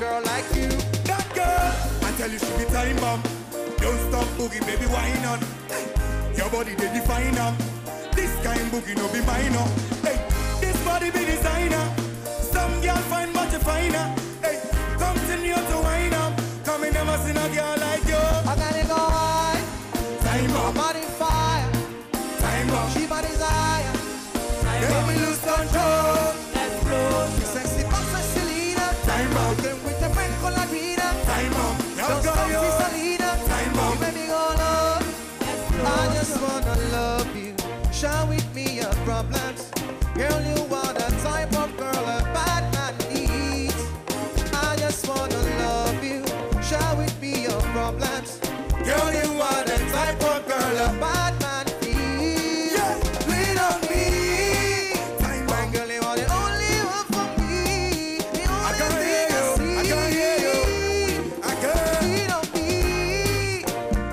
girl like you. That girl, I tell you she be time bomb. Don't stop boogie, baby, why not? Hey, your body they define her. This kind boogie no be minor. Hey, this body be designer. Some girl find much finer. Hey, continue to wind up. Come in, never seen a girl like you. I gotta go high. Time My bomb, body fire. time bomb. She my desire. Make me lose control. Sexy boss and Selena. Time bomb, Then with the friend called Adrena. time bomb. Now Just go stop yo. this Selena. Time bomb. You make me go love. I just wanna love you. Share with me your problems. Girl, you are the type of girl a bad man needs. I just wanna love you. Share with me your problems. Girl, you are the type of girl. A bad man needs. Yeah, lean on me. Time My bomb. girl, you are the only one for me. The I only can thing hear you. I can hear you. I can. Lean on me.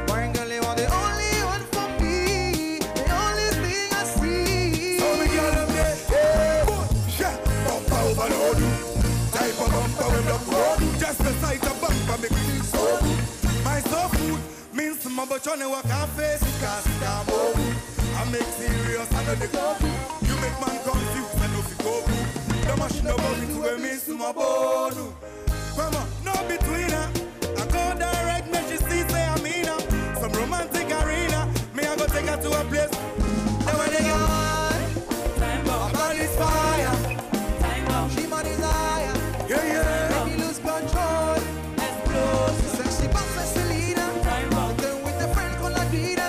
My girl, you are the only one for me. The only thing I see. So me girl them there. Hey, yeah. Bumper over the hood. Type of bumper we block road. Just the sight of bumper make me feel so good. My soul food means my but you know I can't face it 'cause I'm over. I make serious and the go. You make man confused and if you go good. The machine about me to a miss my bone. Come on, no between her. I go direct, me she see say I'm in her. Some romantic arena. Me I go take her to a place. I'm ready on. My body's fire. She my desire. Yeah, yeah. Make me lose control. Sexy boss and Selena. Then with the friend called Adrena.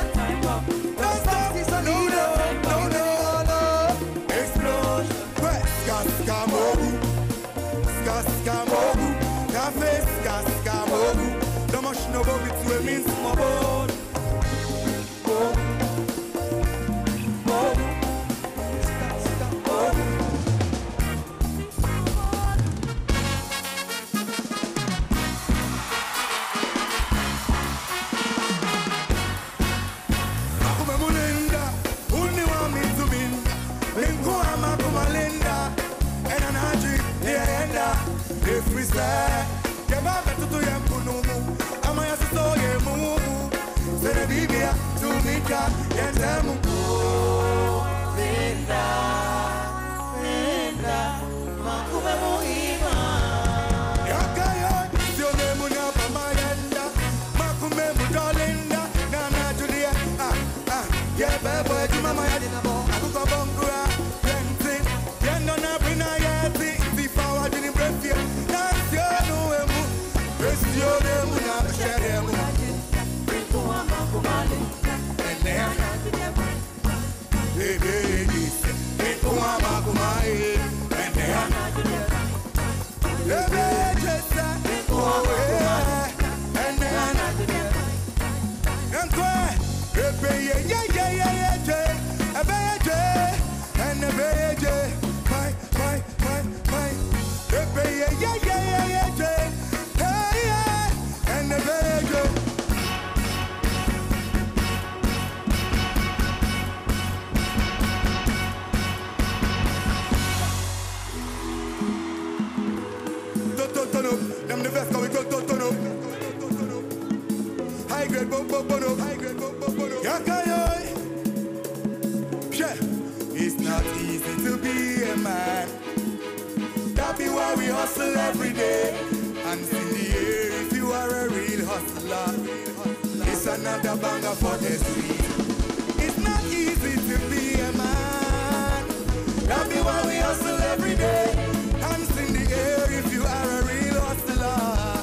Don't stop. This No, Selena. no, no, no. Explode. Ska, ska, mogu. Ska, ska, mogu. Cafe, ska, ska, mogu. The machine about me to a means my bone. Mogu. Mogu. Mogu. Akume mulinda, uni wa mitu minda. Lingu ama kumalinda, ena naji, nienda. If we say, yeba betutu ya mkunumu, ama ya siso ye mumu. Sene bibia, tumika, yentemu. Linda, Linda, makume muhima. Yakayo, sione muna pamayenda. Makume mudolinda, nana Julia. Yeah, bebo, jumama ya dinabo. Akuko bongura, yenti. Yendo na brina yeti. Zifawa jini brefia. Nansio nuemu. Besio nemu na sheremu. It's not easy to be a man. That be why we hustle every day. Hands in the air if you are a real hustler. It's another banger for the street. It's not easy to be a man. That be why we hustle every day. Hands in the air if you are a real hustler.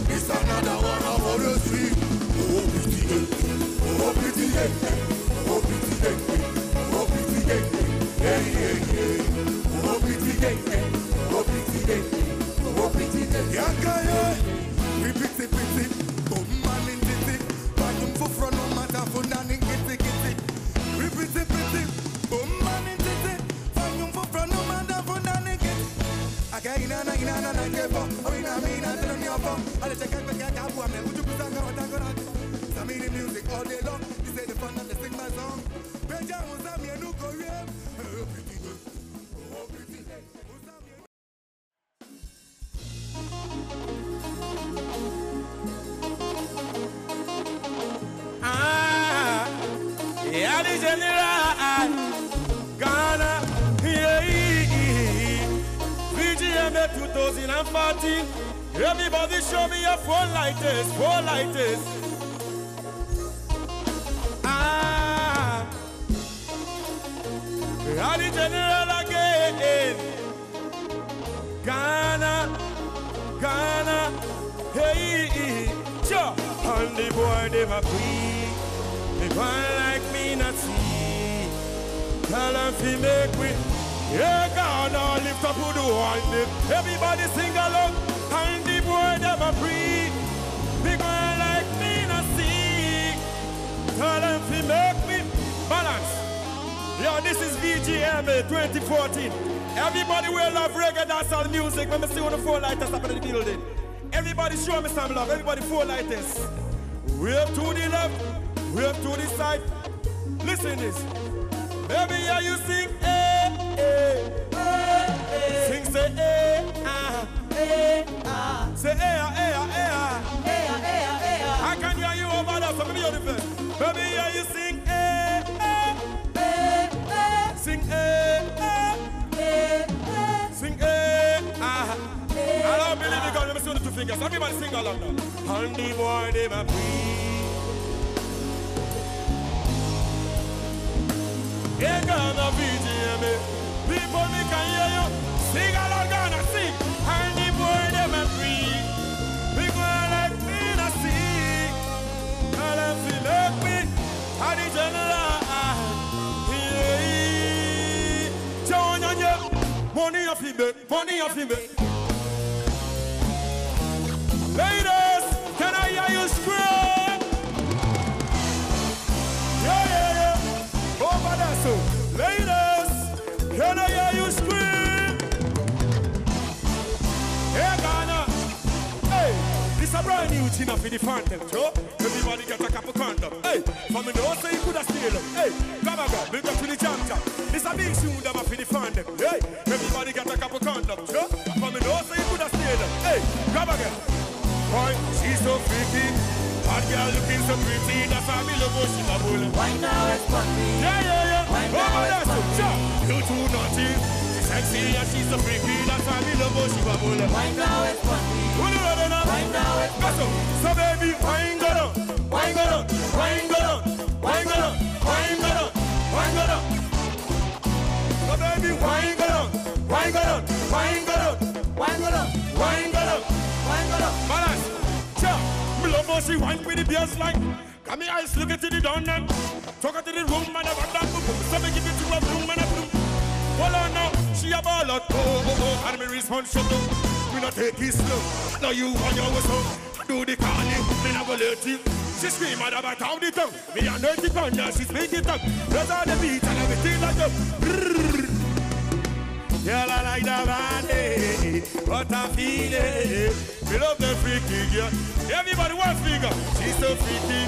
It's another one for the street. Oh, pretty day. Oh, pretty day. Oh, pretty day. Oh, pretty day. Hey, hey, hey. Oh, pretty day. Oh, pretty day. Oh, pretty day. Yakayo. We pretty, pretty. Oh, man in titty. Bathroom for front, no matter for nanny, kitty, kitty. We pretty, pretty. Oh, man in titty. Bathroom for front, no matter for nanny, kitty. Again, and again, and again. Oh, in a mean, I don't know. I'll check out the Akwaboah. Would you put on Samini music all day long? This is the fun and the sing my song. Benja was a me no Korean. Oh, pretty good. Oh, pretty good. VGMA 2014. Everybody show me your phone lighters, phone lighters. Ah, we are the general again. Ghana, Ghana, hey, sure. And the boy them a free. The boy like me not see. Tell them to make me. Yeah, Ghana lift up who do want it. Everybody sing along. And the boy them a free. The boy like me not see. Tell them to make me balance. Yo, this is VGMA 2014. Everybody will love reggae dancehall music. When I see one of the four lighters up in the building. Everybody show me some love. Everybody four lighters. Wave to the left, wave to the side. Listen this. Baby, yeah, you sing eh, eh, eh, eh. Sing say eh, ah, eh, ah. Say eh, ah, eh, ah, eh, ah. Eh, ah, eh, ah, eh, ah. I can hear you over there, so maybe you're the first. Baby, yeah, you sing eh, eh, eh, eh. Sing eh, eh, eh, eh. Sing eh, ah. I don't believe you, God. Let me see the two fingers. Everybody sing along now. And the boy, they my free. Yeah, Ghana, VGMA. People, me can hear you. Sing along, Ghana, sing. And the boy, they my free. People like me, not see. And them feel like me. And the general. Yeah. John, and you. Money off him, money off him. Ladies, can I hear you scream? Yeah, yeah, yeah. Over there, so. Ladies, can I hear you scream? Hey, Ghana. Hey, this a brand new thing for the phantom, Joe. Everybody get a cup of condom. Hey, from the nose, say you could have stolen. Hey, come on, bring up to the jam jam. This a big tune that for the phantom. Hey, everybody get a cup of condom, Joe. From the nose, say you could have stolen. Hey, come again. Boy, she's so freaky. Hot girl looking so pretty. That's why me love her, she my bull. Why now it's funny? Yeah, yeah, yeah. Why now it's funny? You too naughty. She's sexy and she's so freaky. That's why me love her, she my bull. Why now it's funny? Why now it's funny? So baby, why go down? Why go down? Why go down? Why go down? Why go down? Why go down? So baby, why go down? Why go down? Why go down? Why go down? Why go down? Balance, cha, me love how she wine with the beers like. Come here, eyes look at the down and talk to the room and I got that boom. So me give it to a room and a bloom. Hold on now, she a ball out, oh, and me response shut up. Me not take it slow. Now you on your whistle, do the calling, me never let it. She scream at about how the tongue. Me a dirty thunder, she speak it up. There's all the beat and everything like that. Girl, I like that body, what I feel it. We love the freaky girl. Everybody one finger. She's so freaky.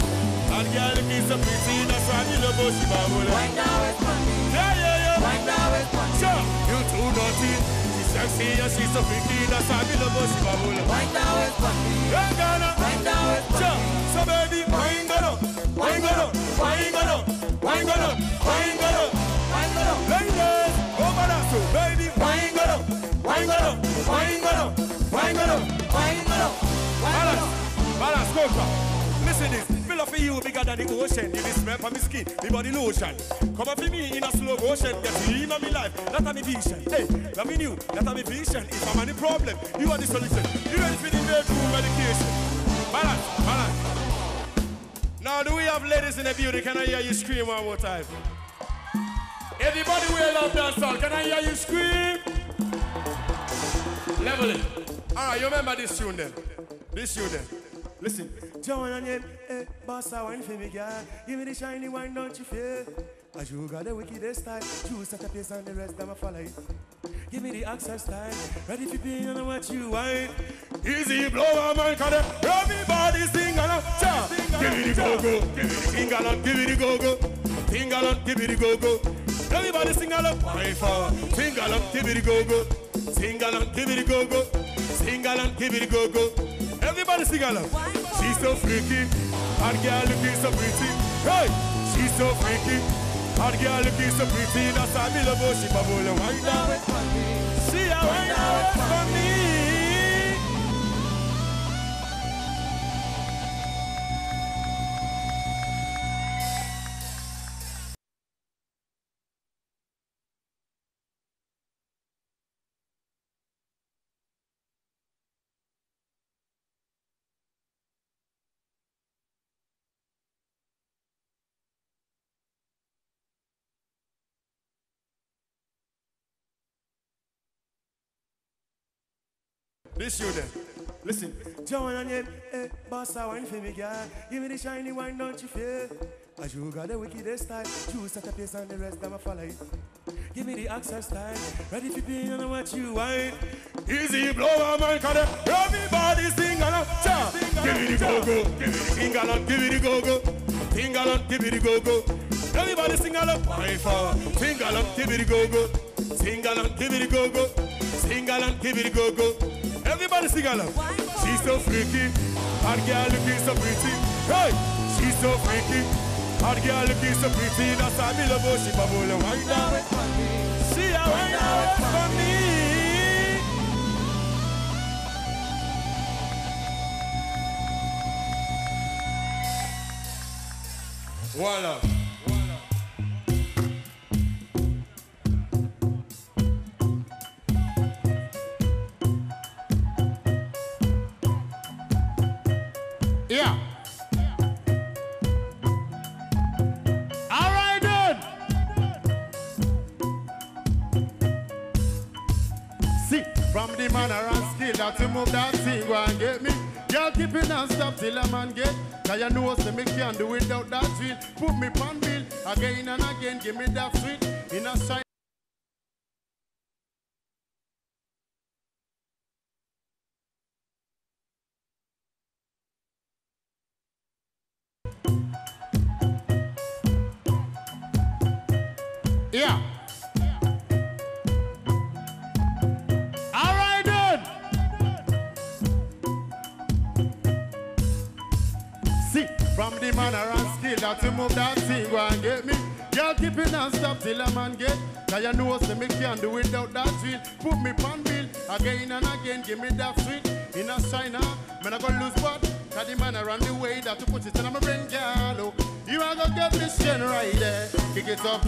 And girl looking so pretty. That's why we love her, she bubble. Why now it's funny? Yeah, yeah, yeah. Why now it's funny? Sure, you too naughty. She's sexy and she's so freaky. That's why we love her, she bubble. Why now it's funny? Yeah, Ghana. Why now it's funny? Sure, so baby, why go down? Why go down? Why go down? Why go down? Why go down? Why go down? Ladies, over there, so baby, why go down? Why go down? Why go down? Why go down? Why go down? Balance, balance, go back. Listen this, me love for you bigger than the ocean. You smell for me skin, me body lotion. Come up for me in a slow motion, get you in my life. That's my vision. Hey, loving you, that's my vision. If I'm any problem, you are the solution. You ready for the bedroom medication? Balance, balance. Now, do we have ladies in the building? Can I hear you scream one more time? Everybody will love that song. Can I hear you scream? Level it. Alright, you remember this tune then? This tune then. Listen. Joan and Yen, boss, I wine for me, girl. Give me the shiny wine, don't you feel? As you got the wickedest style, choose at a pace and the rest of them follow it. Give me the access style, ready for being on what you want. Easy blow on my car, everybody sing along. Give me the go-go, give me the sing along, give me the go-go. Sing along, give me the go-go. Everybody sing along, wine for. Sing along, give me the go-go. Sing along, give me the go-go. Sing along, give me the go-go. Everybody sing along. She's so freaky, hot girl looking so pretty. Hey, she's so freaky, hot girl looking so pretty. That's why me love her, she bubble and wind down. See ya. wind up for me. This you then. Listen. Joan and Yen, boss, I wine for me, girl. Give me the shiny wine, don't you feel? As you got the wickedest style, you set a pace and the rest of my follow it. Give me the access style, ready for being and what you wine. Easy blow my mind, cause everybody sing along. Give me the go-go, give me the sing along, give me the go-go. Sing along, give me the go-go. Everybody sing along, wine for. Sing along, give me the go-go. Sing along, give me the go-go. Sing along, give me the go-go. Everybody sing along. She's so freaky, hot girl looking so pretty. Hey, she's so freaky, hot girl looking so pretty. That's why me love her. She bubble and wind down. She a wind down for me. Voila. Yeah. All right, then. See, from the manner and skill that you move that thing, go and get me. Girl, keep it non-stop till a man get. Cause you know so me can't do without that drill. Put me pan bill again and again. Give me that sweet in a shine. Yeah. All right, then. See, from the manner and skill that you move that thing, go and get me. Girl, keep it non-stop till a man get. Cause you know so me can't do without that drill. Put me pan bill again and again. Give me that sweet in a shine up. Man, I go lose what? Cause the man around the way that you put it in my brain, girl. You are gonna get this skin right there. Kick it up,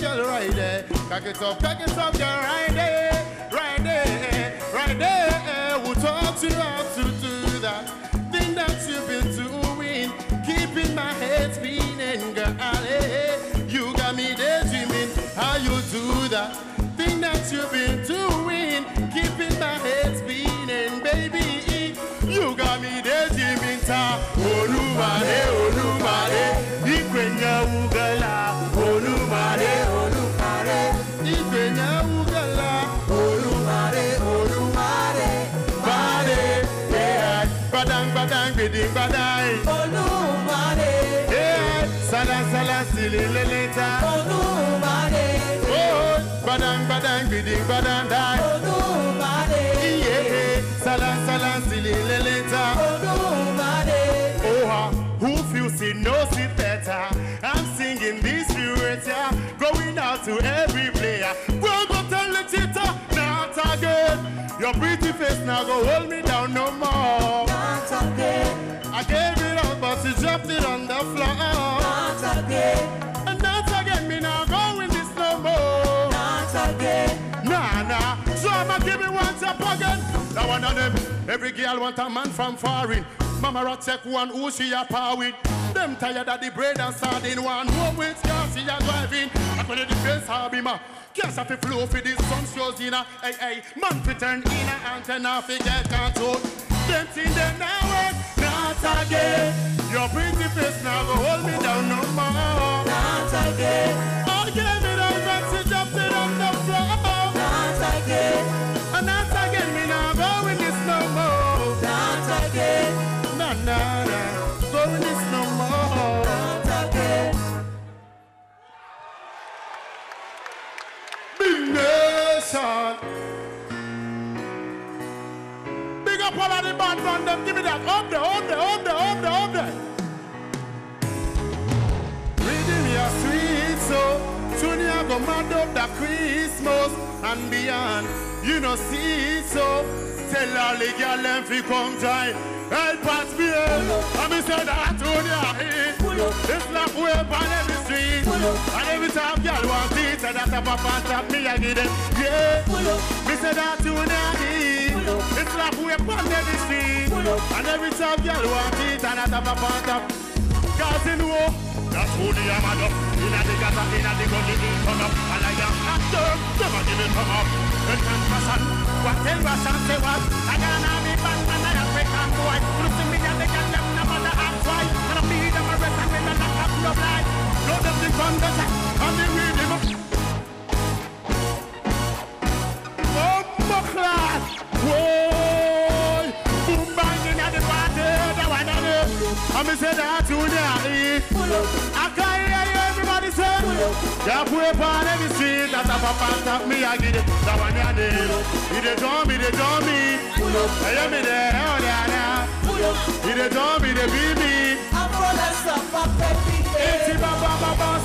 girl, right there. Cock it up, girl, right there. Right there, right there. We'll talk to you how to do that thing that you've been doing. Keeping my head spinning, girl. You got me daydreaming. How you do that thing that you've been doing. Keeping my head spinning, baby. You got me daydreaming. Olumare, Olumare. Ikwenya ugala, Olumare, Olumare. Ikwenya ugala, Olumare, Olumare. Bade, yeah, badang, badang, bidding, badang. Olumare, yeah, salang, salang, silileleta. Olumare, oh, badang, badang, bidding, badang, die. Olumare, yeah, salang, salang, silileleta. Olumare, oh, who feels it knows it better. I'm singing this words, yeah, going out to every player. Go tell the cheater, not again. Your pretty face now go hold me down no more. Not again. I gave it up, but you dropped it on the floor. Not again. And not again, me now going this no more. Not again. Nah, nah. So I'ma give it one tap again. Now one of them, every girl want a man from foreign. Mama rat check one who she a power with. Them tired of the bread and sardine. One home with car she a driving. I call it the face hobby ma. Cash off the flow for this sun shows in a. Hey, hey, man fi turn in a antenna fi get control. Them thing them now work, not again. Your pretty face now go hold me down no more. Not again. I gave it all but she dropped it on the floor. Not again. And not again me now go with this no more. Not again. Nah, nah, nah. Go with this no more. Not again. Big nation. Big up all of the band from them. Give me that. Up there, up there, up there, up there, up there. Reading your sweet soul. Junior go mad up the Christmas and beyond. You know see it so. Tell all the girl them fi come join. Help us be and me say that to you. This lap way on every street. And every time girl want it, and that's a papa tap me I give them. Yeah. Me say that to you. This lap way on every street. And every time girl want it, and that's a papa tap. Cause you know that's who the am up. Inna the gata, inna the gun, it come up. And I am after, never give it come up. When can passion, what tell Russian say what? I got an army band and an African boy. Look to me and they can them no matter how try. And I feed them a rest and then I knock up no blind. Load up the gun, the sack, and they read them up. Oh, my class! Whoa! Boom bang in the party, the one and the. I'm a say that to the I can't hear you, everybody say. Yeah, put up on every street, that's a papa tap me, I get it. That one and the. They don't me. I am in there, oh, yeah. They don't me, they beat me. I'm for that stuff, baby. 80 bam,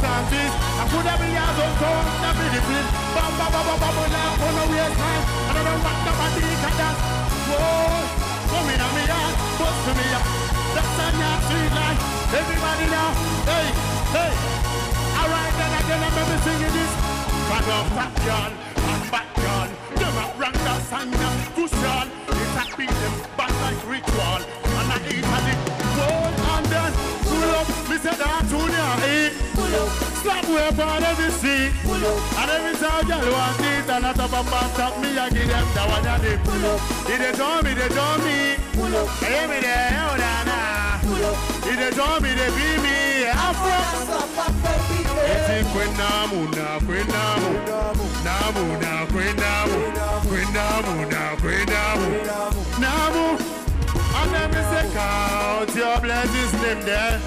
Santis. I put up in years of tone, that be the flip. Bam, now, on the waste time. I don't know what the body can dance. Whoa, come in on me, bust to me, that's a new sweet life. Everybody now, hey. Alright, then again, I'm never singing this. Cut off that girl, and back girl. Them up rank that sang them, cushion. It's a beat them back like ritual. And I eat at it, roll and then pull up. Me say that to the pull up. Slap way upon every street. Pull up. And every time girl want it, and at the papa stop me, I give them the one and they pull up. They told me. Pull up. I hear me there, oh, nah. Pull up. They told me, they beat me. I'm from Eti kwenamu Namu. And let me say count your blessings name there.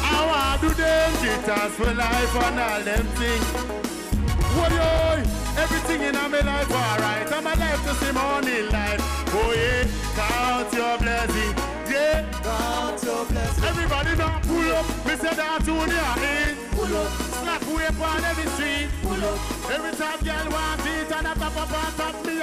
I want to do them guitars for life and all them things. What yo, everything in my life alright. I'm alive to see morning light. Oh yeah, count your blessings. Yeah, count your blessings. Everybody now pull up. Me say that to the pull up. Slap way upon every street. Pull up. Every time girl want it and a papa top me